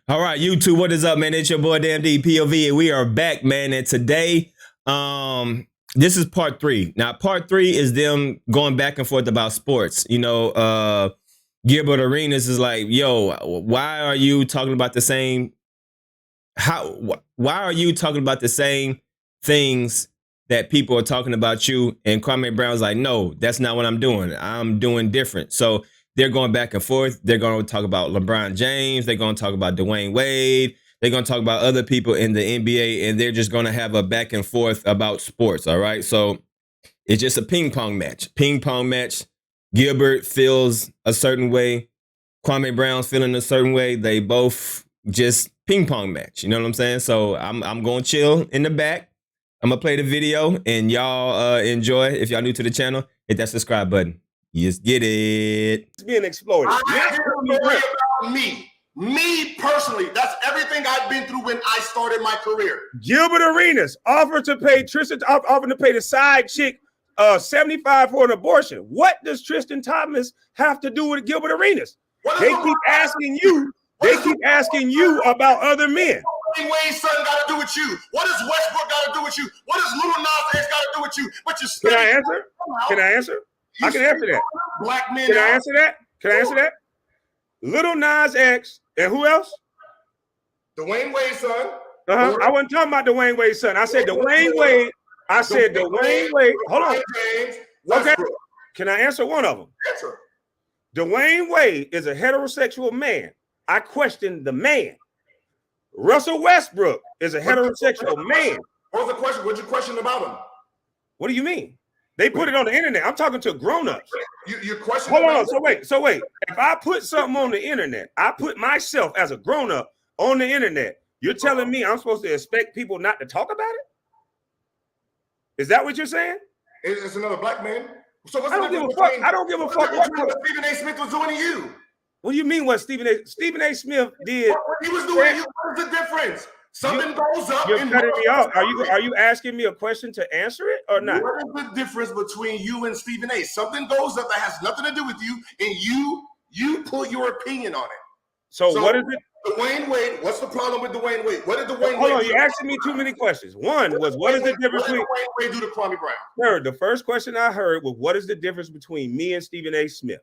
All right, YouTube, what is up, man? It's your boy Damn D POV, and we are back, man. And today, this is part 3. Now, part 3 is them going back and forth about sports. You know, Gilbert Arenas is like, yo, why are you talking about the same? Why are you talking about the same things that people are talking about you? And Kwame Brown's like, no, that's not what I'm doing. I'm doing different. So they're going back and forth. They're going to talk about LeBron James. They're going to talk about Dwade Wade. They're going to talk about other people in the NBA, and they're just going to have a back and forth about sports. All right. So it's just a ping pong match. Ping pong match. Gilbert feels a certain way. Kwame Brown's feeling a certain way. They both just ping pong match. You know what I'm saying? So I'm going to chill in the back. I'm going to play the video, and y'all enjoy. If y'all new to the channel, hit that subscribe button. Yes, get it. It's being exploited. Me personally, that's everything I've been through when I started my career. Gilbert Arenas offered to pay the side chick $75 for an abortion. What does Tristan Thomas have to do with Gilbert Arenas? They keep asking you about other men. What Wade's son got to do with you? What does Westbrook got to do with you? What does Little Nas X got to do with you? But you Can I answer? Can I answer? I can answer that. Black men. Can I answer that? Can I answer that? Little Nas X and who else? Dwade Wade's son. I wasn't talking about Dwade Wade's son. I said Dwade Wade. I said Dwade Wade. Hold on. Okay. Can I answer one of them? Answer. Dwade Wade is a heterosexual man. I question the man. Russel Westbrook is a heterosexual man. What was the question? What'd you question about him? What do you mean? They put it on the internet. I'm talking to grown-ups. You're questioning. Hold on. So wait. If I put something on the internet, I put myself as a grown-up on the internet. You're telling me I'm supposed to expect people not to talk about it? Is that what you're saying? It's another black man. So what's I don't give a fuck. I don't give a fuck what Stephen A. Smith was doing to you. What do you mean what Stephen A. Smith did? What he was doing, what is the difference? Something goes up. You're cutting me off. Are you asking me a question to answer it or not? What is the difference between you and Stephen A? Something goes up that has nothing to do with you, and you put your opinion on it. So what is it? Dwade Wade. What's the problem with Dwade Wade? What did Dwade Wade? Hold on, you're asking me too many questions. One was what is the difference between Dwade Wade do to Kwame Brown? Third, the first question I heard was what is the difference between me and Stephen A. Smith?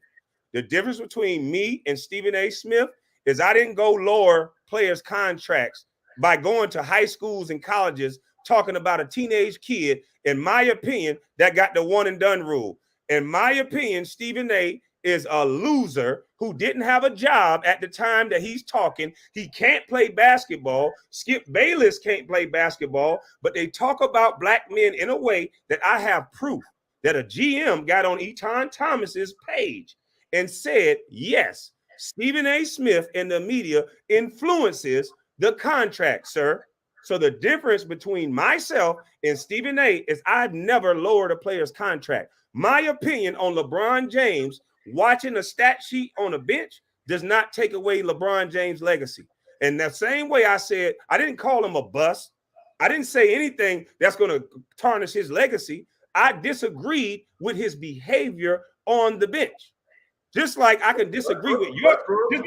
The difference between me and Stephen A. Smith is I didn't go lower players' contracts by going to high schools and colleges talking about a teenage kid, in my opinion, that got the one and done rule. In my opinion, Stephen A. is a loser who didn't have a job at the time that he's talking. He can't play basketball. Skip Bayless can't play basketball, but they talk about black men in a way that I have proof that a GM got on Eton Thomas's page and said, yes, Stephen A. Smith and the media influences the contract, sir. So the difference between myself and Stephen A. is I've never lowered a player's contract. My opinion on LeBron James watching a stat sheet on a bench does not take away LeBron James' legacy. And the same way I said, I didn't call him a bust. I didn't say anything that's going to tarnish his legacy. I disagreed with his behavior on the bench. Just like I can disagree with you. Just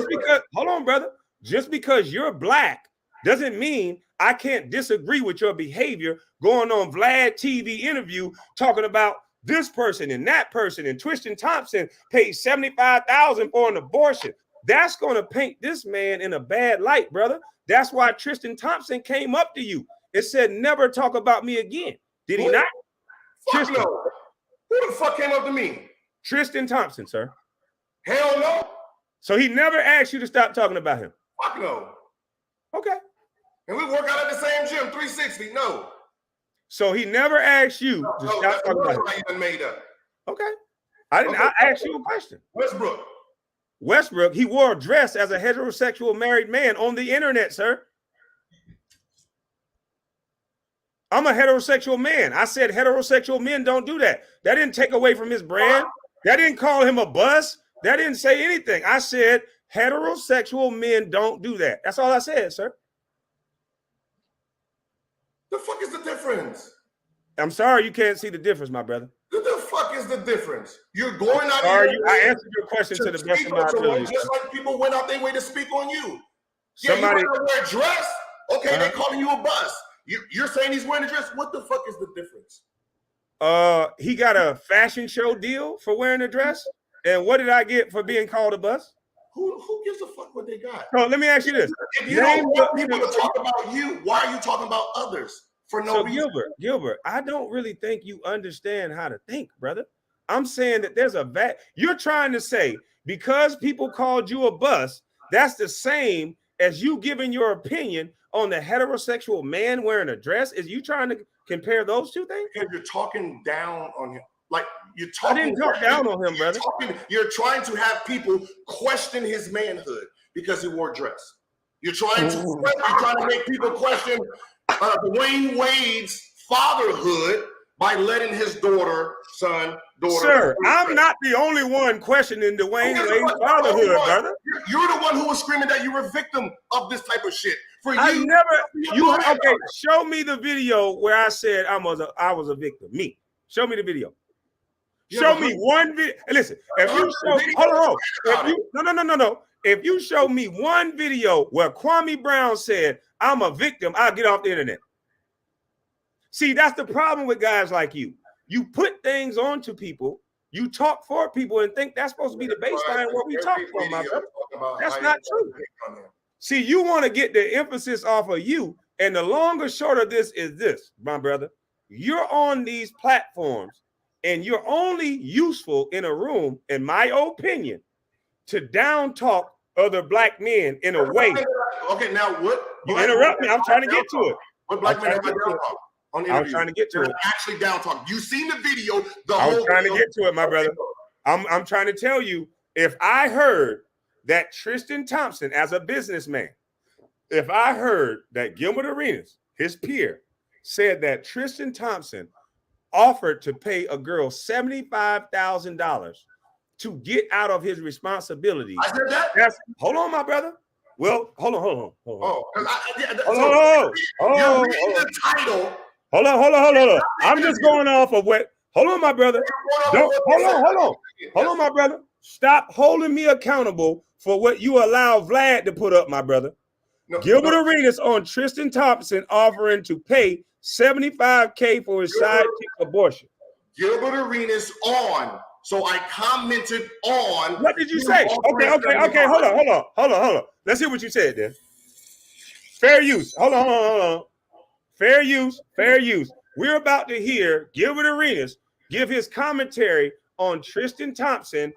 because, hold on, brother. Just because you're black doesn't mean I can't disagree with your behavior going on Vlad TV interview talking about this person and that person, and Tristan Thompson paid $75,000 for an abortion. That's going to paint this man in a bad light, brother. That's why Tristan Thompson came up to you and said, never talk about me again. Did he not? Fuck no. Who the fuck came up to me? Tristan Thompson, sir. Hell no. So he never asked you to stop talking about him? Fuck no. Okay. And we work out at the same gym, 360. No. So he never asked you to stop talking about him? Even made up. Okay. I asked you a question. Westbrook, he wore a dress as a heterosexual married man on the internet, sir. I'm a heterosexual man. I said heterosexual men don't do that. That didn't take away from his brand. That didn't call him a bust. That didn't say anything. I said heterosexual men don't do that. That's all I said, sir. The fuck is the difference? I'm sorry you can't see the difference, my brother. What the fuck is the difference? You're going out here. I answered your question to the best of my ability. Just like people went out their way to speak on you. Somebody you gotta wear a dress. Okay, they calling you a bust. You're saying he's wearing a dress. What the fuck is the difference? he got a fashion show deal for wearing a dress. And what did I get for being called a bust? Who gives a fuck what they got? So let me ask you this. If you don't want people to talk about you, why are you talking about others for no reason? Gilbert, I don't really think you understand how to think, brother. I'm saying that there's you're trying to say because people called you a bust, that's the same as you giving your opinion on the heterosexual man wearing a dress. Is you trying to compare those two things? Because you're talking down on him. Like you're talking. I didn't talk down on him, brother. You're trying to have people question his manhood because he wore a dress. You're trying to make people question Dwayne Wade's fatherhood by letting his daughter. Sir, I'm not the only one questioning Dwayne Wade's fatherhood, brother. You're the one who was screaming that you were a victim of this type of shit. Okay, show me the video where I said I was a victim. Me. Show me the video. Show me one video. Listen, if you show no. If you show me one video where Kwame Brown said I'm a victim, I'll get off the internet. See, that's the problem with guys like you. You put things onto people, you talk for people, and think that's supposed to be the baseline where we talk from, my brother. That's not true. See, you want to get the emphasis off of you, and the long or short of this is this, my brother. You're on these platforms, and you're only useful in a room, in my opinion, to down talk other black men in a way. Okay, now what? You interrupt me. I'm trying to get to it. What black men have I down talk? I was trying to get to it. Actually down talk. You seen the video. I was trying to get to it, my brother. I'm trying to tell you, if I heard that Tristan Thompson, as a businessman, if I heard that Gilbert Arenas, his peer, said that Tristan Thompson offered to pay a girl $75,000 to get out of his responsibilities. I said that? Hold on, my brother. Well, hold on. You're reading the title. Hold on. I'm just going off of what. Hold on, my brother. Hold on, my brother. Stop holding me accountable for what you allow Vlad to put up, my brother. Gilbert Arenas on Tristan Thompson offering to pay $75K for his sidekick abortion. Gilbert Arenas on. So I commented on. What did you say? Okay. Hold on. Let's hear what you said then. Fair use. Hold on. Fair use. We're about to hear Gilbert Arenas give his commentary on Tristan Thompson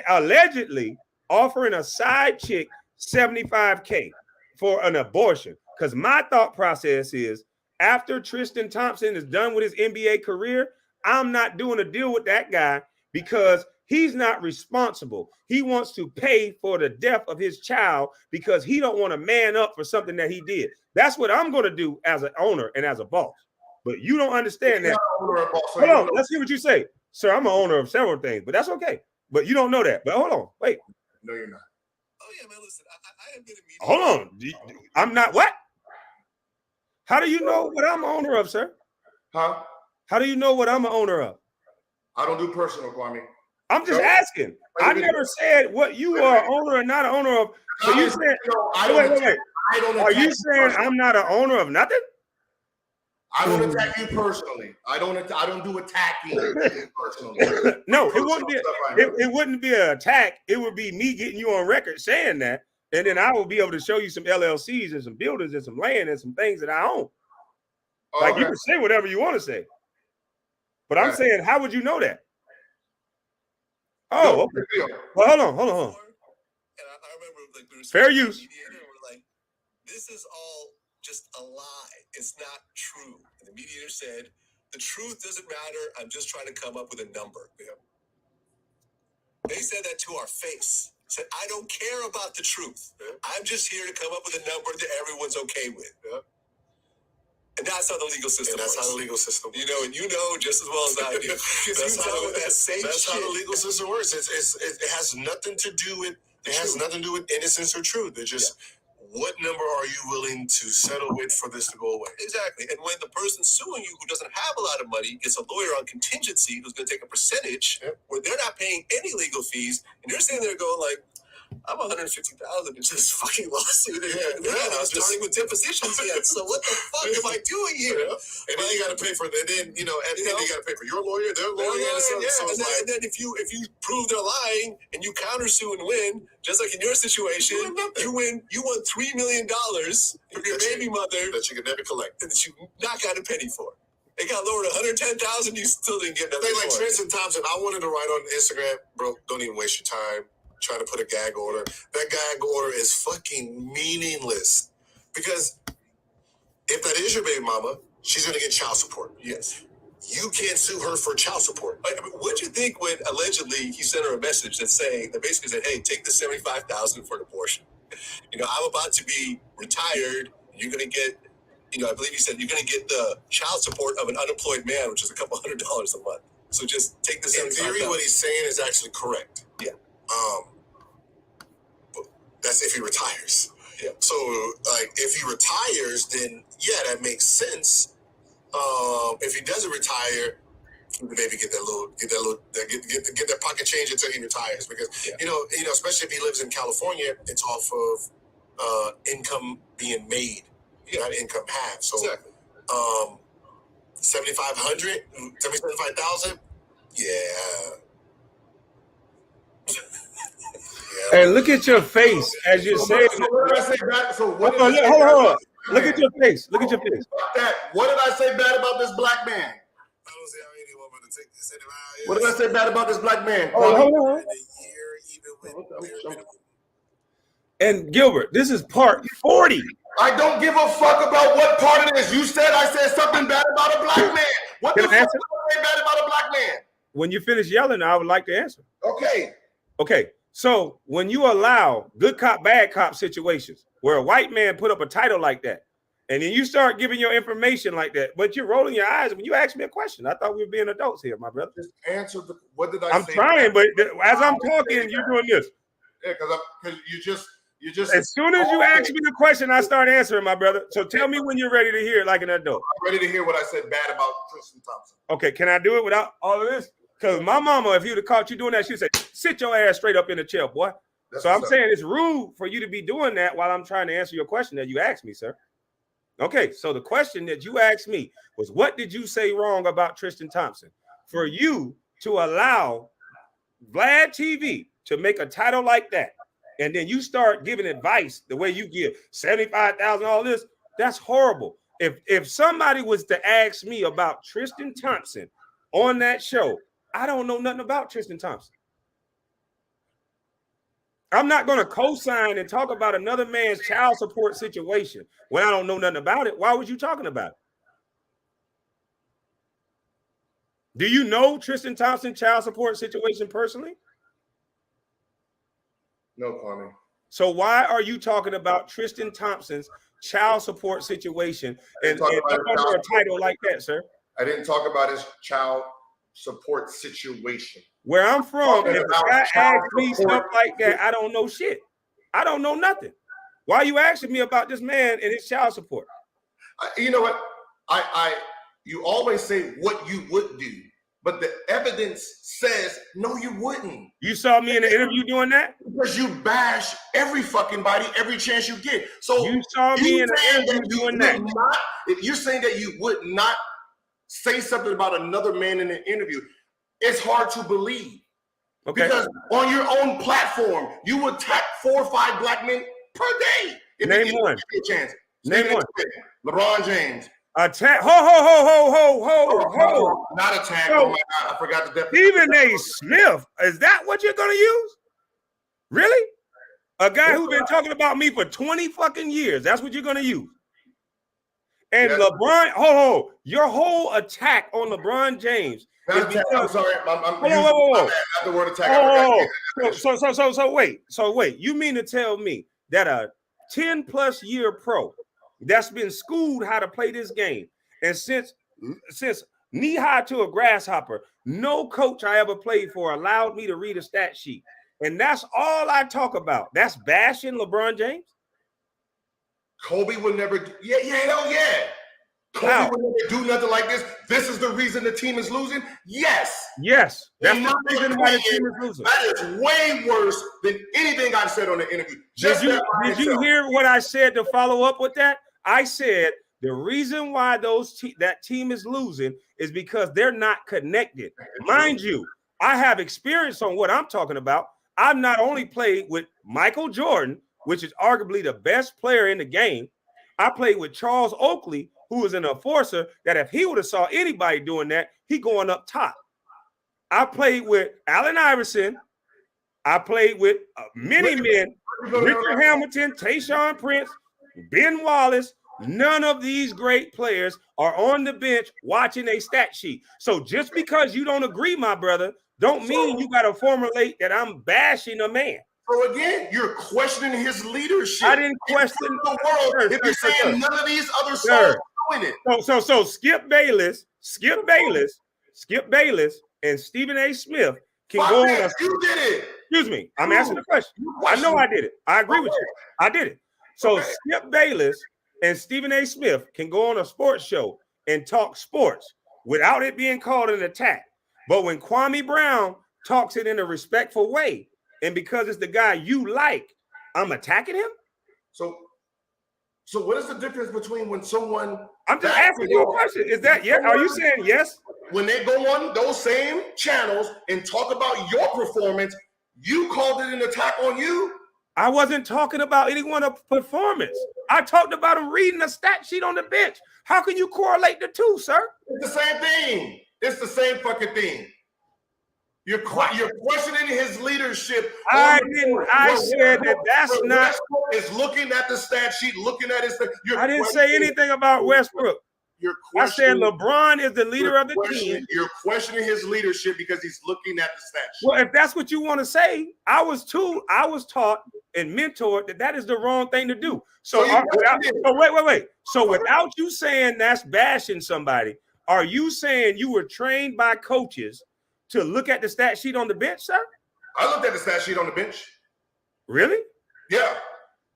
allegedly offering a side chick $75K for an abortion. Because my thought process is, after Tristan Thompson is done with his NBA career, I'm not doing a deal with that guy because he's not responsible. He wants to pay for the death of his child because he don't want to man up for something that he did. That's what I'm going to do as an owner and as a boss. But you don't understand that. Hold on, let's see what you say. Sir, I'm an owner of several things, but that's okay. But you don't know that. But hold on, wait. No, you're not. Oh, yeah, man, listen, I have been a media. Hold on. I'm not what? How do you know what I'm an owner of, sir? Huh? How do you know what I'm an owner of? I don't do personal, Kwame. I'm just asking. I never said what you are owner or not an owner of. So you said, wait. Are you saying I'm not an owner of nothing? I don't attack you personally. I don't do attacking personally. No, it wouldn't be an attack. It would be me getting you on record saying that, and then I will be able to show you some LLCs and some buildings and some land and some things that I own. Like you can say whatever you want to say, but I'm saying, how would you know that? Oh, okay. Well, hold on. And I remember, like, there was fair use. We're like, this is all just a lie. It's not true. And the mediator said, the truth doesn't matter. I'm just trying to come up with a number. Yeah. They said that to our face. Said, I don't care about the truth. Yeah. I'm just here to come up with a number that everyone's okay with. Yeah. And that's how the legal system works. You know, and you know just as well as I do. That's how the legal system works. It has nothing to do with innocence or truth. It's just what number are you willing to settle with for this to go away? Exactly. And when the person suing you who doesn't have a lot of money gets a lawyer on contingency who's going to take a percentage where they're not paying any legal fees, and you're sitting there going like, I'm 150,000 into this fucking lawsuit. I was starting with depositions yet. So what the fuck am I doing here? And then you got to pay for it. And then you got to pay for your lawyer, their lawyer, and then if you prove they're lying and you counter sue and win, just like in your situation, you won $3 million from your baby mother that you could never collect and that you not got a penny for. It got lowered to 110,000. You still didn't get nothing. Like Tristan Thompson, I wanted to write on Instagram, bro. Don't even waste your time trying to put a gag order. That gag order is fucking meaningless because if that is your baby mama, she's gonna get child support. Yes. You can't sue her for child support. Like, I mean, what'd you think when allegedly he sent her a message that basically said, "Hey, take the $75,000 for an abortion. I'm about to be retired. You're gonna get." I believe he said you're going to get the child support of an unemployed man, which is a couple $100 a month. So just take the $75,000. In theory, what he's saying is actually correct. Yeah. But that's if he retires. Yeah. So, like, if he retires, then yeah, that makes sense. If he doesn't retire, maybe get that pocket change until he retires, because especially if he lives in California, it's off of income being made. Not income half. So exactly. 7,500, 75,000. Yeah. Hey, look at your face as you're saying. So what did I say bad? So what? Hold on. Look at your face. Look at your face. What did I say bad about this black man? What did I say bad about this black man? Hold on. And Gilbert, this is part 40. I don't give a fuck about what part it is. You said I said something bad about a black man. What the fuck did I say bad about a black man? When you finish yelling, I would like to answer. Okay. So when you allow good cop, bad cop situations where a white man put up a title like that, and then you start giving your information like that, but you're rolling your eyes when you ask me a question. I thought we were being adults here, my brother. Just answer what did I say? I'm trying, but as I'm talking, you're doing this. Yeah, because you just. As soon as you ask me the question, I start answering, my brother. So tell me when you're ready to hear it like an adult. I'm ready to hear what I said bad about Tristan Thompson. Okay, can I do it without all of this? Because my mama, if you'd have caught you doing that, she'd say, sit your ass straight up in the chair, boy. So I'm saying it's rude for you to be doing that while I'm trying to answer your question that you asked me, sir. Okay, so the question that you asked me was, what did you say wrong about Tristan Thompson? For you to allow Vlad TV to make a title like that, and then you start giving advice the way you give 75,000, all this, that's horrible. If somebody was to ask me about Tristan Thompson on that show, I don't know nothing about Tristan Thompson. I'm not going to co-sign and talk about another man's child support situation when I don't know nothing about it. Why was you talking about it? Do you know Tristan Thompson's child support situation personally? No, Kwame. So why are you talking about Tristan Thompson's child support situation and under a title like that, sir? I didn't talk about his child support situation. Where I'm from, if a guy asks me stuff like that, I don't know shit. I don't know nothing. Why are you asking me about this man and his child support? You know what? You always say what you would do, but the evidence says no, you wouldn't. You saw me in the interview doing that? Because you bash every fucking body every chance you get. So you saw me in the interview doing that. If you're saying that you would not say something about another man in an interview, it's hard to believe. Okay. Because on your own platform, you attack 4 or 5 black men per day. Name one. Name one. LeBron James. Attack. Ho. Not attack. Oh my God, I forgot the definition. Stephen A. Smith. Is that what you're going to use? Really? A guy who's been talking about me for 20 fucking years. That's what you're going to use. And yes. LeBron, your whole attack on LeBron James. I'm sorry. Whoa. The word attack. So wait. You mean to tell me that a 10+ year pro that's been schooled how to play this game, and since knee high to a grasshopper, no coach I ever played for allowed me to read a stat sheet, and that's all I talk about? That's bashing LeBron James? Kobe would never. Yeah, hell yeah. Kobe would never do nothing like this. This is the reason the team is losing. Yes. Yes. That's the reason why the team is losing. That is way worse than anything I said on the interview. Did you hear what I said to follow up with that? I said the reason why that team is losing is because they're not connected. Mind you, I have experience on what I'm talking about. I've not only played with Michael Jordan, which is arguably the best player in the game. I played with Charles Oakley, who was an enforcer that if he would have saw anybody doing that, he going up top. I played with Allen Iverson. I played with many men, Richard Hamilton, Tayshaun Prince, Ben Wallace. None of these great players are on the bench watching a stat sheet. So just because you don't agree, my brother, don't mean you got to formulate that I'm bashing a man. So again, you're questioning his leadership. I didn't question the world. If you're saying none of these other stars are doing it. So Skip Bayless, and Stephen A. Smith can go on. You did it. Excuse me. I'm asking the question. I know I did it. I agree with you. I did it. So Skip Bayless and Stephen A. Smith can go on a sports show and talk sports without it being called an attack. But when Kwame Brown talks it in a respectful way, and because it's the guy you like, I'm attacking him? So what is the difference between when someone... I'm just asking you a question. Is that yes? Are you saying yes? When they go on those same channels and talk about your performance, you called it an attack on you? I wasn't talking about anyone's performance. I talked about him reading a stat sheet on the bench. How can you correlate the two, sir? It's the same thing. It's the same fucking thing. You're questioning his leadership. I said that's not. Westbrook is looking at the stat sheet, looking at his thing. I didn't say anything about Westbrook. I said LeBron is the leader of the team. You're questioning his leadership because he's looking at the stat sheet. Well, if that's what you want to say, I was taught and mentored that is the wrong thing to do. So wait. So without you saying that's bashing somebody, are you saying you were trained by coaches to look at the stat sheet on the bench, sir? I looked at the stat sheet on the bench. Really? Yeah.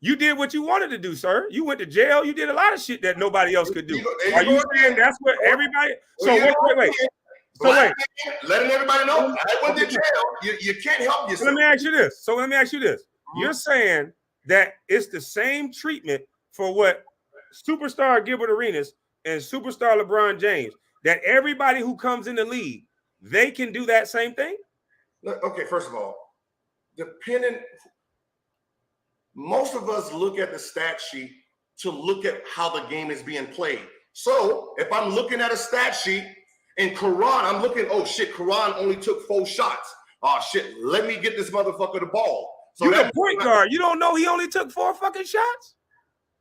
You did what you wanted to do, sir. You went to jail. You did a lot of shit that nobody else could do. Are you saying that's what everybody? So wait. So wait. Letting everybody know I went to jail. You can't help yourself. Let me ask you this. You're saying that it's the same treatment for what superstar Gilbert Arenas and superstar LeBron James, that everybody who comes in the league, they can do that same thing? Okay, first of all, most of us look at the stat sheet to look at how the game is being played. So if I'm looking at a stat sheet and Karan, I'm looking, oh shit, Karan only took 4 shots. Oh shit, let me get this motherfucker the ball. So you're the point guard. You don't know he only took 4 fucking shots?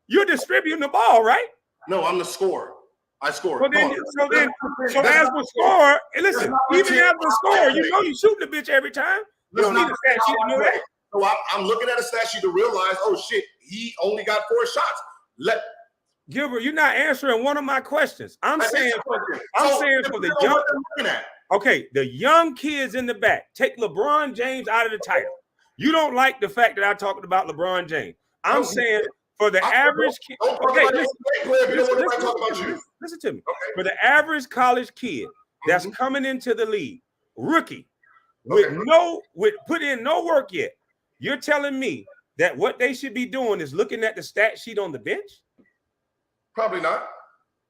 You're distributing the ball, right? No, I'm the scorer. I scored. So as the scorer, and listen, even as the scorer, you know you shooting the bitch every time. You don't need a stat sheet to know that. So I'm looking at a stat sheet to realize, oh shit, he only got 4 shots. Gilbert, you're not answering one of my questions. I'm saying for the young. Okay, the young kids in the back. Take LeBron James out of the title. You don't like the fact that I talked about LeBron James. I'm saying for the average kid. Okay, listen to me. Okay. For the average college kid that's coming into the league, rookie, with put in no work yet, you're telling me that what they should be doing is looking at the stat sheet on the bench? Probably not.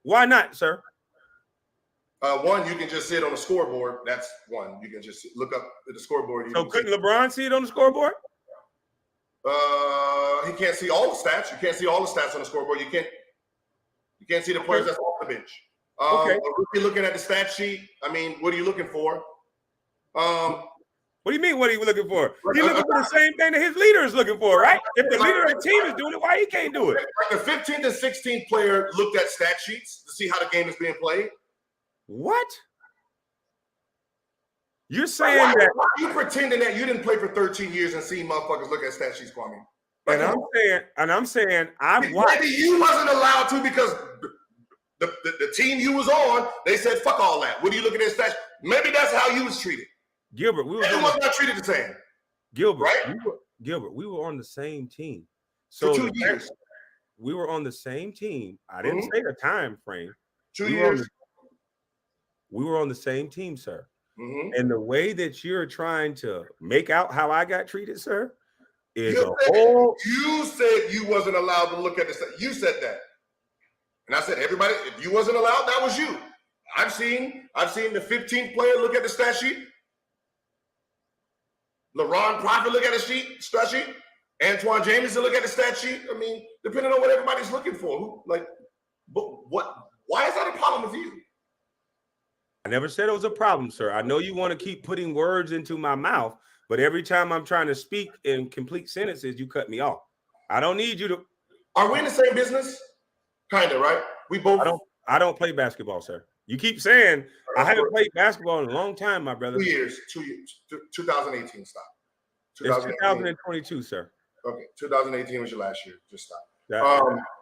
Why not, sir? One, you can just sit on the scoreboard. That's one. You can just look up at the scoreboard. So couldn't LeBron see it on the scoreboard? He can't see all the stats. You can't see all the stats on the scoreboard. You can't see the players that's off the bench. If you're looking at the stat sheet, I mean, what are you looking for? What do you mean, what are you looking for? He's looking for the same thing that his leader is looking for, right? If the leader of the team is doing it, why he can't do it? Like the 15th and 16th player looked at stat sheets to see how the game is being played. What? You're saying that? Why are you pretending that you didn't play for 13 years and see motherfuckers look at stat sheets, Kwame? And I'm saying I've watched. Maybe you wasn't allowed to because the team you was on, they said fuck all that. What are you looking at stats? Maybe that's how you was treated. Gilbert, we was not treated the same. Gilbert, right? We were on the same team. So for 2 years. We were on the same team. I didn't say the time frame. 2 years. We were on the same team, sir. Mm-hmm. And the way that you're trying to make out how I got treated, sir, is you said you wasn't allowed to look at the stat. You said that. And I said, everybody, if you wasn't allowed, that was you. I've seen the 15th player look at the stat sheet. LeBron Prophet look at the stat sheet. Antoine Jameson look at the stat sheet. I mean, depending on what everybody's looking for. Why is that a problem with you? I never said it was a problem, sir. I know you want to keep putting words into my mouth, but every time I'm trying to speak in complete sentences, you cut me off. I don't need you to. Are we in the same business? Kind of, right? We both. I don't play basketball, sir. You keep saying I haven't played basketball in a long time, my brother. 2 years. 2018. Stop. It's 2022, sir. Okay, 2018 was your last year. Just stop.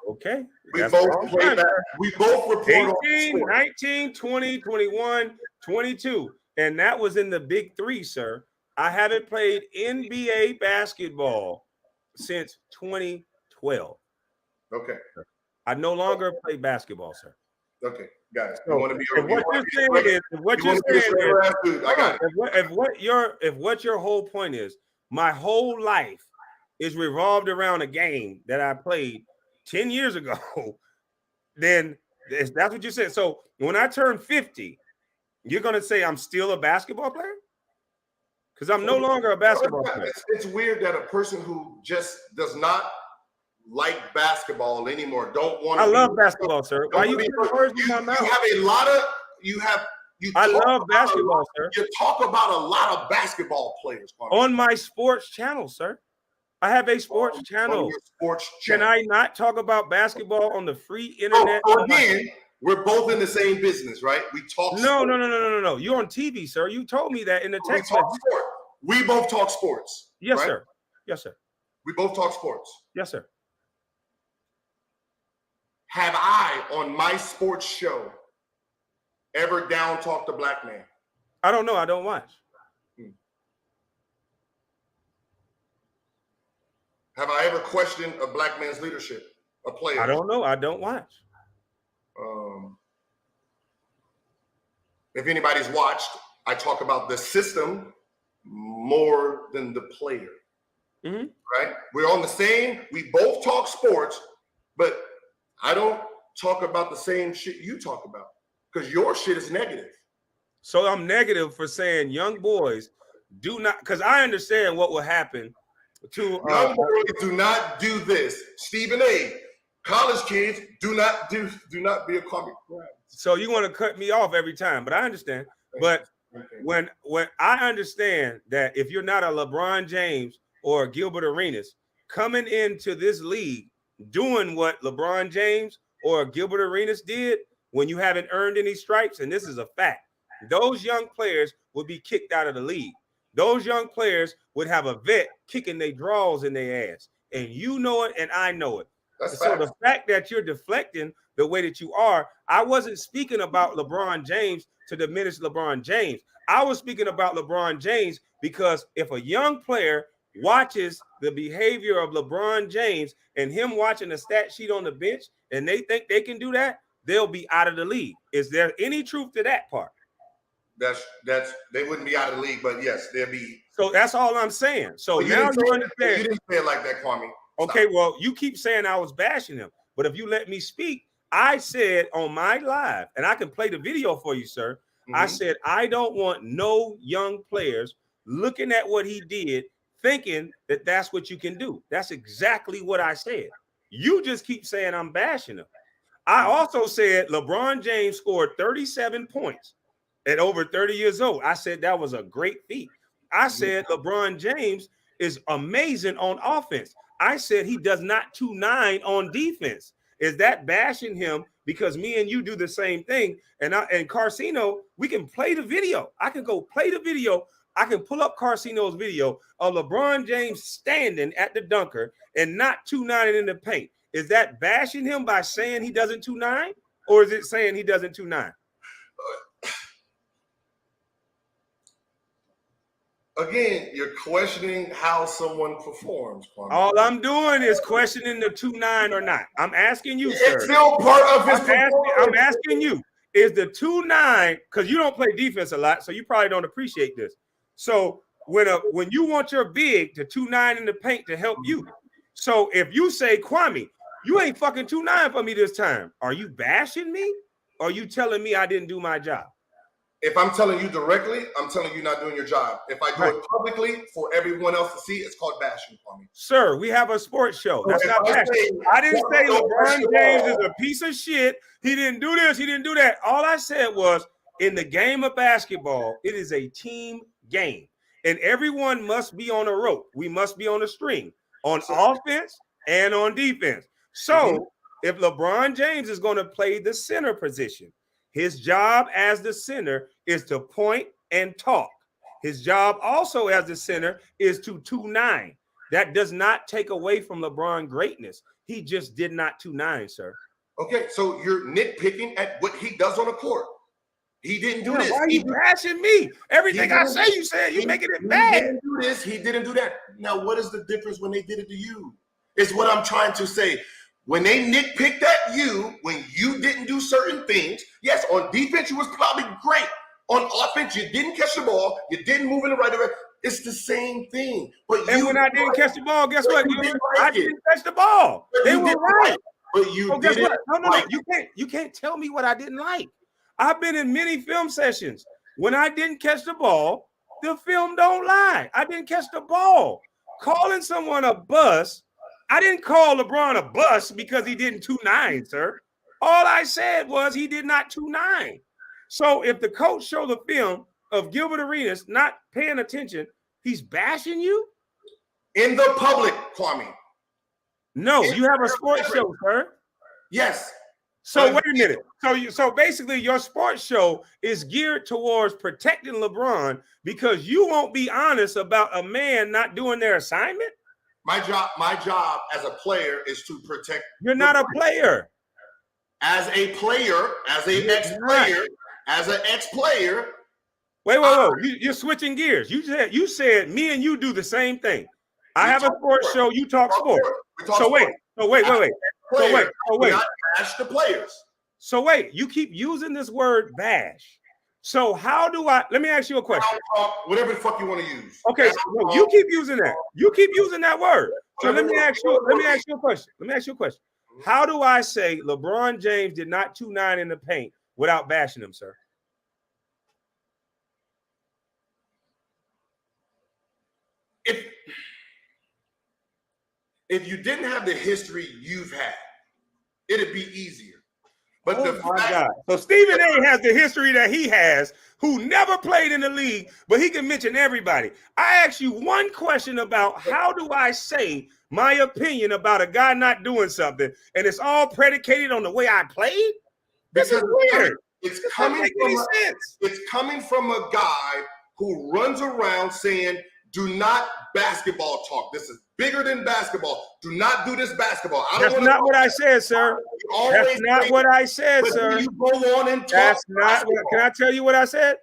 Okay. We both played that. We both report 18, 19, 20, 21, 22. And that was in the big three, sir. I haven't played NBA basketball since 2012. Okay. I no longer play basketball, sir. Okay, guys. So what you're saying is, if what your whole point is, my whole life is revolved around a game that I played 10 years ago, then that's what you said. So when I turn 50, you're going to say I'm still a basketball player? Because I'm no longer a basketball player. It's weird that a person who just does not like basketball anymore don't want to. I love basketball, sir. Why you put words in my mouth? You have a lot of I love basketball, sir. You talk about a lot of basketball players on my sports channel, sir. I have a sports channel. Can I not talk about basketball on the free internet? Again, we're both in the same business, right? We talk. No. You're on TV, sir. You told me that in the text message. We both talk sports. Yes, right? sir. Yes, sir. We both talk sports. Yes, sir. Have I, on my sports show, ever down talked a black man? I don't know. I don't watch. Have I ever questioned a black man's leadership, a player? I don't know. I don't watch. If anybody's watched, I talk about the system more than the player. Mm-hmm. Right? We're on the same. We both talk sports, but I don't talk about the same shit you talk about because your shit is negative. So I'm negative for saying young boys do not, because I understand what will happen to young boys do not do this. Stephen A. College kids do not be a Kwame. So you want to cut me off every time, but I understand. But when I understand that if you're not a LeBron James or a Gilbert Arenas coming into this league doing what LeBron James or Gilbert Arenas did when you haven't earned any stripes, and this is a fact, those young players would be kicked out of the league. Those young players would have a vet kicking their draws in their ass. And you know it, and I know it. So the fact that you're deflecting the way that you are, I wasn't speaking about LeBron James to diminish LeBron James. I was speaking about LeBron James because if a young player watches the behavior of LeBron James and him watching the stat sheet on the bench and they think they can do that, they'll be out of the league. Is there any truth to that part? That's they wouldn't be out of the league, but yes, they'll be. So that's all I'm saying. So now you understand. You didn't say it like that, Kwame. Okay, well, you keep saying I was bashing him, but if you let me speak, I said on my live, and I can play the video for you, sir. Mm-hmm. I said, I don't want no young players looking at what he did, thinking that that's what you can do. That's exactly what I said. You just keep saying I'm bashing him. I also said LeBron James scored 37 points at over 30 years old. I said that was a great feat. I said LeBron James is amazing on offense. I said he does not 2-9 on defense. Is that bashing him because me and you do the same thing? And Carcino, we can play the video. I can go play the video. I can pull up Carcino's video of LeBron James standing at the dunker and not 2-9 in the paint. Is that bashing him by saying he doesn't 2-9? Or is it saying he doesn't 2-9? Again, you're questioning how someone performs, Kwame. All I'm doing is questioning the 2-9 or not. I'm asking you, sir. It's still part of his I'm asking you, is the 2-9, because you don't play defense a lot, so you probably don't appreciate this. So when you want your big to 2-9 in the paint to help you, so if you say, Kwame, you ain't fucking 2-9 for me this time, are you bashing me? Or are you telling me I didn't do my job? If I'm telling you directly, I'm telling you not doing your job. If I do it publicly for everyone else to see, it's called bashing, Kwame. Sir, we have a sports show. That's not bashing. I didn't say LeBron James is a piece of shit. He didn't do this. He didn't do that. All I said was, in the game of basketball, it is a team game. And everyone must be on a rope. We must be on a string, on offense and on defense. So if LeBron James is going to play the center position, his job as the center is to point and talk. His job also as the center is to 2-9. That does not take away from LeBron's greatness. He just did not 2-9, sir. Okay, so you're nitpicking at what he does on the court. He didn't do this. Why are you bashing me? Everything I say, you said you making it bad. He didn't do this. He didn't do that. Now, what is the difference when they did it to you? Is what I'm trying to say. When they nitpicked at you, when you didn't do certain things, yes, on defense, you was probably great. On offense, you didn't catch the ball. You didn't move in the right direction. It's the same thing. But when I didn't catch the ball, guess what? I didn't catch the ball. They were right. But you didn't. No. You can't tell me what I didn't like. I've been in many film sessions. When I didn't catch the ball, the film don't lie. I didn't catch the ball. Calling someone a bust, I didn't call LeBron a bust because he didn't 2-9, sir. All I said was he did not 2-9. So if the coach showed the film of Gilbert Arenas not paying attention, he's bashing you? In the public, Kwame. No, you have a sports show, sir. Yes. So wait a minute. So basically your sports show is geared towards protecting LeBron because you won't be honest about a man not doing their assignment? My job as a player is to protect. You're not a player. As a player, as an ex-player. Wait. You're switching gears. You said me and you do the same thing. I have a sports show. You talk sports. So wait. Bash the players. So wait. You keep using this word bash. So how do I? Let me ask you a question. Whatever the fuck you want to use. Okay, so you keep using that. You keep using that word. So let me ask you a question. How do I say LeBron James did not 2-9 in the paint without bashing him, sir? If you didn't have the history you've had, it'd be easier. But God. So Stephen A has the history that he has, who never played in the league, but he can mention everybody. I asked you one question about how do I say my opinion about a guy not doing something, and it's all predicated on the way I played? This is weird. It's coming from a guy who runs around saying, do not basketball talk. This is bigger than basketball. Do not do this basketball. That's not what I said, sir. That's not what I said, sir. You go on and talk. That's not what. Can I tell you what I said?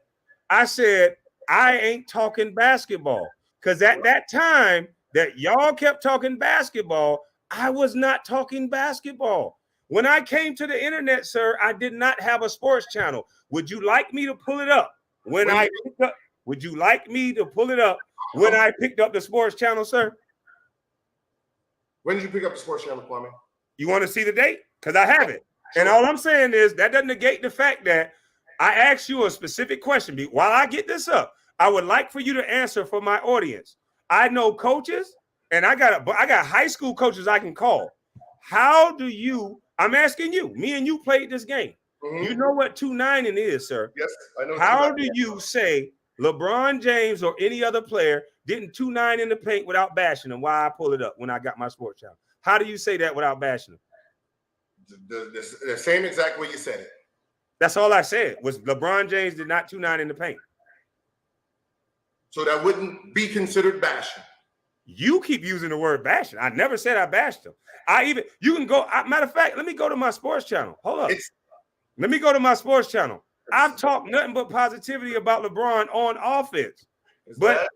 I said I ain't talking basketball because at that time that y'all kept talking basketball, I was not talking basketball. When I came to the internet, sir, I did not have a sports channel. Would you like me to pull it up when I picked up? Would you like me to pull it up when I picked up the sports channel, sir? When did you pick up the sports channel, Kwame? You want to see the date? Because I have it. And all I'm saying is that doesn't negate the fact that I asked you a specific question. While I get this up, I would like for you to answer for my audience. I know coaches, and I got high school coaches I can call. How do you? I'm asking you. Me and you played this game. Mm-hmm. You know what 2-9 is, sir. Yes, I know. How do you say LeBron James or any other player didn't 2-9 in the paint without bashing him? Why I pull it up when I got my sports channel? How do you say that without bashing him? The same exact way you said it. That's all I said was LeBron James did not 2-9 in the paint. So that wouldn't be considered bashing. You keep using the word bashing. I never said I bashed him. You can go. Matter of fact, let me go to my sports channel. Hold up. Let me go to my sports channel. I've talked nothing but positivity about LeBron on offense. But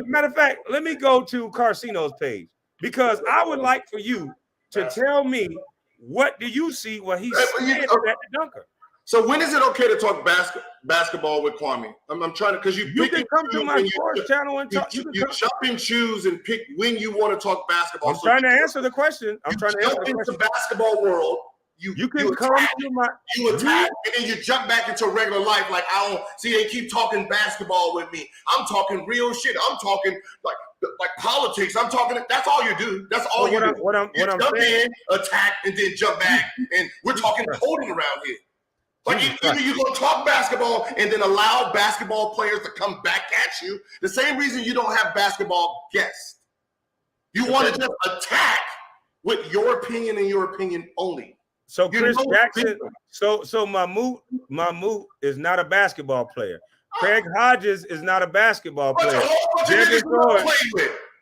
Matter of fact, let me go to Carcino's page because I would like for you to tell me what do you see what he said at the dunker. So when is it okay to talk basketball with Kwame? I'm trying to, because you can come to my sports channel and talk. You jump and choose and pick when you want to talk basketball. I'm trying to answer the question. I'm trying to answer the question. Into basketball world. You can come to my you attack and then you jump back into regular life. Like I don't see they keep talking basketball with me. I'm talking real shit. I'm talking like politics. I'm talking. That's all you do. That's all you do. What I'm jump saying, in, attack, and then jump back. And we're talking coding around here. Like either you're gonna talk basketball and then allow basketball players to come back at you. The same reason you don't have basketball guests. You want to just attack with your opinion and your opinion only. So Chris Jackson, so Mahmoud is not a basketball player. Craig Hodges is not a basketball player.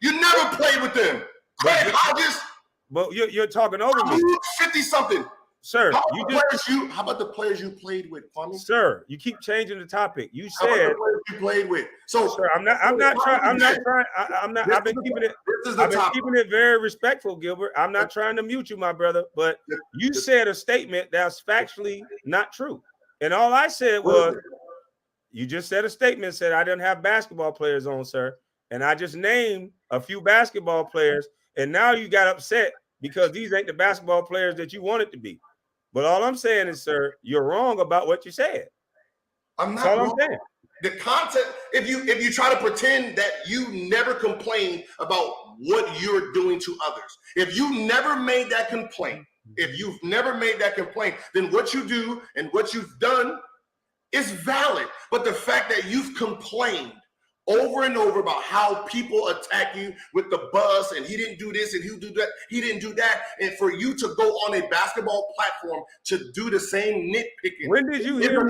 You never played with them. Craig Hodges. But you're talking over me. 50-something. Sir, how about the players you played with, Kwame? Sir, you keep changing the topic. You said how about the players you played with. So sir, I'm not trying. I've been keeping it very respectful, Gilbert. I'm not trying to mute you, my brother, but you said a statement that's factually not true. And all I said was you just said a statement, said I didn't have basketball players on, sir. And I just named a few basketball players, and now you got upset because these ain't the basketball players that you want it to be. But all I'm saying is, sir, you're wrong about what you said. I'm not That's all wrong. I'm saying. The content, if you try to pretend that you never complain about what you're doing to others, if you never made that complaint, then what you do and what you've done is valid. But the fact that you've complained over and over about how people attack you with the bus and he didn't do this and he didn't do that, and for you to go on a basketball platform to do the same nitpicking. When did you hear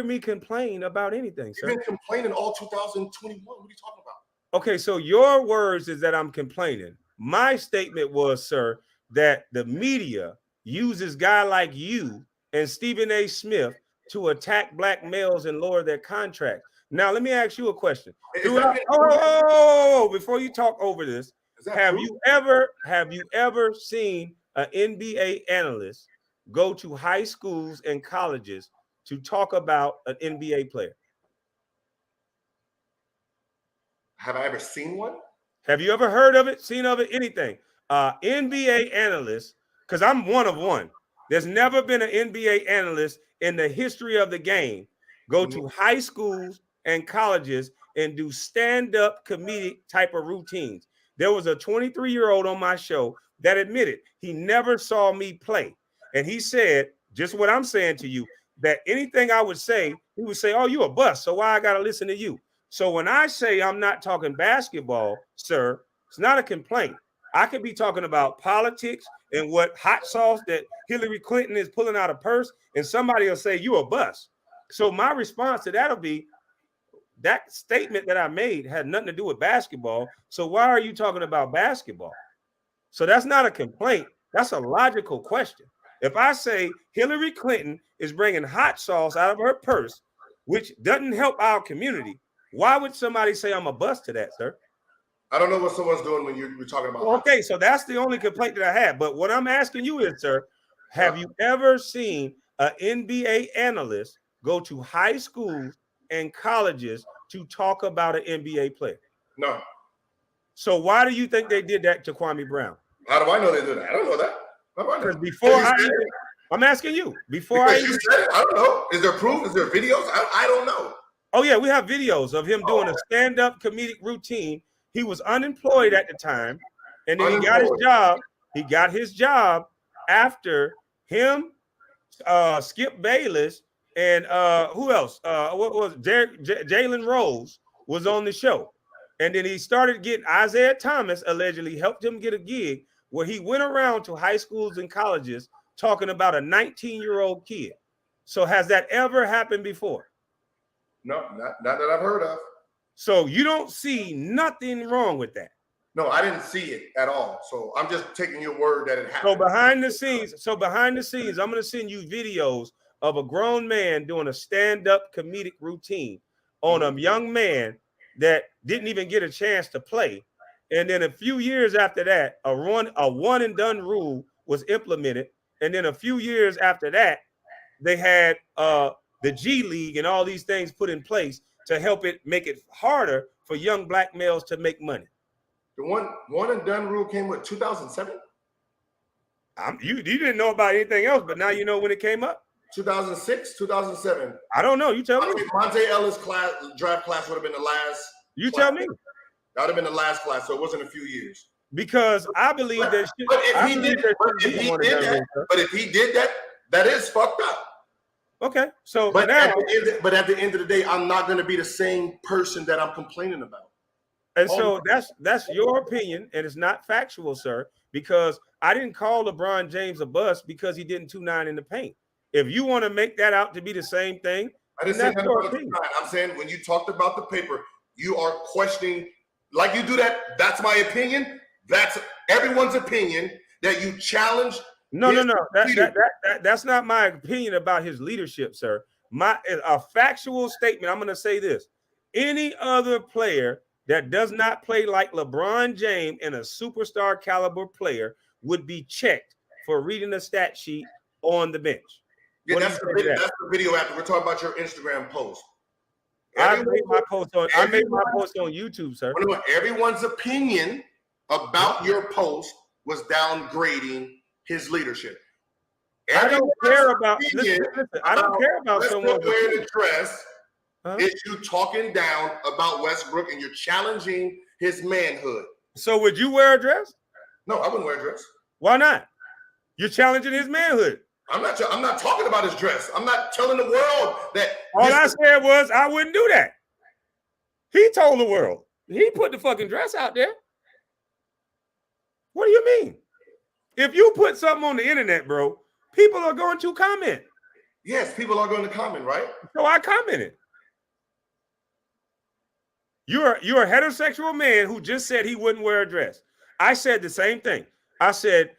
me complain about anything, sir? You've been complaining all 2021. What are you talking about? Okay, so your words is that I'm complaining. My statement was, sir, that the media uses guy like you and Stephen A. Smith to attack black males and lower their contracts. Now, let me ask you a question. Before you talk over this, have you ever seen an NBA analyst go to high schools and colleges to talk about an NBA player? Have I ever seen one? Have you ever heard of it, seen of it, anything? NBA analyst, because I'm one of one. There's never been an NBA analyst in the history of the game go to high schools and colleges and do stand-up comedic type of routines. There was a 23-year-old on my show that admitted he never saw me play. And he said, just what I'm saying to you, that anything I would say, he would say, oh, you a bust, so why I got to listen to you? So when I say I'm not talking basketball, sir, it's not a complaint. I could be talking about politics and what hot sauce that Hillary Clinton is pulling out of purse, and somebody will say, you a bust. So my response to that will be, that statement that I made had nothing to do with basketball. So why are you talking about basketball? So that's not a complaint. That's a logical question. If I say Hillary Clinton is bringing hot sauce out of her purse, which doesn't help our community, why would somebody say I'm a bust to that, sir? I don't know what someone's doing when you're talking about. Okay, so that's the only complaint that I have. But what I'm asking you is, sir, have you ever seen an NBA analyst go to high schools and colleges to talk about an NBA player? No. So why do you think they did that to Kwame Brown? How do I know they did that? I don't know that. Because I'm asking you. I don't know. Is there proof? Is there videos? I don't know. Oh yeah, we have videos of him doing a stand-up comedic routine. He was unemployed at the time, and then he got his job after him, Skip Bayless, and who else? What was Jalen Rose was on the show. And then he started getting Isaiah Thomas allegedly helped him get a gig where he went around to high schools and colleges talking about a 19-year-old kid. So has that ever happened before? No, not that I've heard of. So you don't see nothing wrong with that? No, I didn't see it at all. So I'm just taking your word that it happened. So behind the scenes, I'm going to send you videos of a grown man doing a stand-up comedic routine on a young man that didn't even get a chance to play. And then a few years after that, a one and done rule was implemented. And then a few years after that, they had the G League and all these things put in place to help it make it harder for young black males to make money. The one and done rule came with 2007. You didn't know about anything else, but now you know when it came up. 2006, 2007. I don't know. You tell me. Monte Ellis draft class would have been the last. You class. tell me. That would have been the last class, so it wasn't a few years. Because I believe that. But if he did that, that is fucked up. Okay, so but now, at the end of the day, I'm not going to be the same person that I'm complaining about. And so that's your opinion, and it's not factual, sir. Because I didn't call LeBron James a bust because he didn't 2-9 in the paint. If you want to make that out to be the same thing, I didn't say your opinion. I'm saying when you talked about the paper, you are questioning, like you do that. That's my opinion. That's everyone's opinion that you challenge. No. That's not my opinion about his leadership, sir. A factual statement. I'm going to say this: any other player that does not play like LeBron James and a superstar caliber player would be checked for reading a stat sheet on the bench. Yeah, that's the video after. We're talking about your Instagram post. I made my post on YouTube, sir. Everyone's opinion about your post was downgrading his leadership. I don't care about. Listen, I don't care about someone wearing a dress. Is you talking down about Westbrook and you're challenging his manhood. So would you wear a dress? No, I wouldn't wear a dress. Why not? You're challenging his manhood. I'm not talking about his dress. I'm not telling the world that. All I said was I wouldn't do that. He told the world. He put the fucking dress out there. What do you mean? If you put something on the internet, bro, people are going to comment. Yes, people are going to comment, right? So I commented. You're a heterosexual man who just said he wouldn't wear a dress. I said the same thing. I said,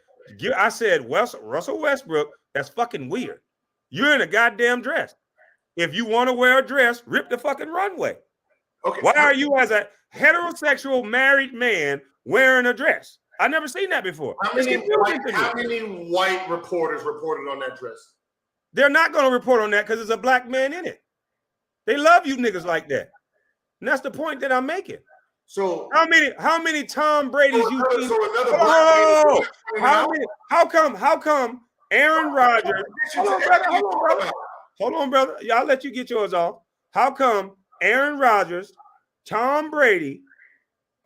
Russell Westbrook, that's fucking weird. You're in a goddamn dress. If you want to wear a dress, rip the fucking runway. Okay. Why are you, as a heterosexual married man, wearing a dress? I've never seen that before. How many white reporters reported on that dress? They're not going to report on that because there's a black man in it. They love you niggas like that. And that's the point that I'm making. So how many Tom Brady's you see? How come Aaron Rodgers? Hold on, brother. I'll let you get yours off. How come Aaron Rodgers, Tom Brady,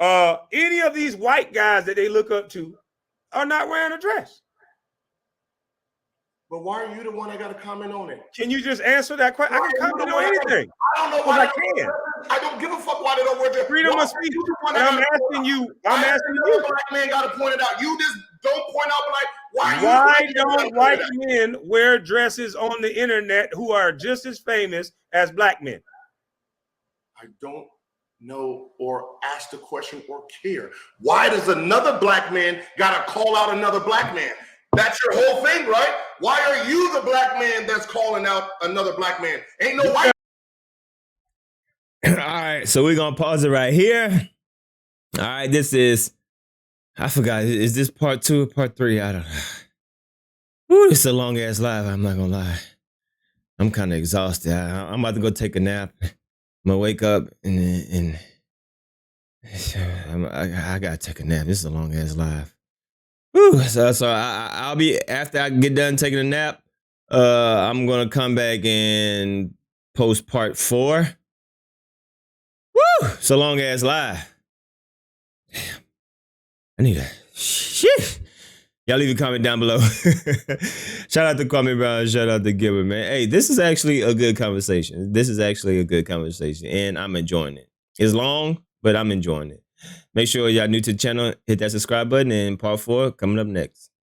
any of these white guys that they look up to are not wearing a dress? But why are you the one that got to comment on it? Can you just answer that question? I can comment on anything. I don't know why I can. I don't give a fuck why they don't wear dress. Freedom of speech. I'm asking you. Black man got to point it out. You just don't point out like why don't white men wear dresses on the internet who are just as famous as black men? I don't know or ask the question or care. Why does another black man got to call out another black man? That's your whole thing, right? Why are you the black man that's calling out another black man? Ain't no white. All right, so we're gonna pause it right here. All right, this is, I forgot, is this part 2 or part 3? I don't know. Ooh, it's a long ass live, I'm not gonna lie. I'm kind of exhausted. I'm about to go take a nap. I'm gonna wake up and I gotta take a nap. This is a long ass live. Whew, so I'll be, after I get done taking a nap, I'm gonna come back and post part 4. Woo! It's a long ass live. Damn. I need a shit. Y'all leave a comment down below. Shout out to Kwame Brown. Shout out to Gilbert, man. Hey, this is actually a good conversation. And I'm enjoying it. It's long, but I'm enjoying it. Make sure y'all new to the channel, hit that subscribe button, and part 4 coming up next.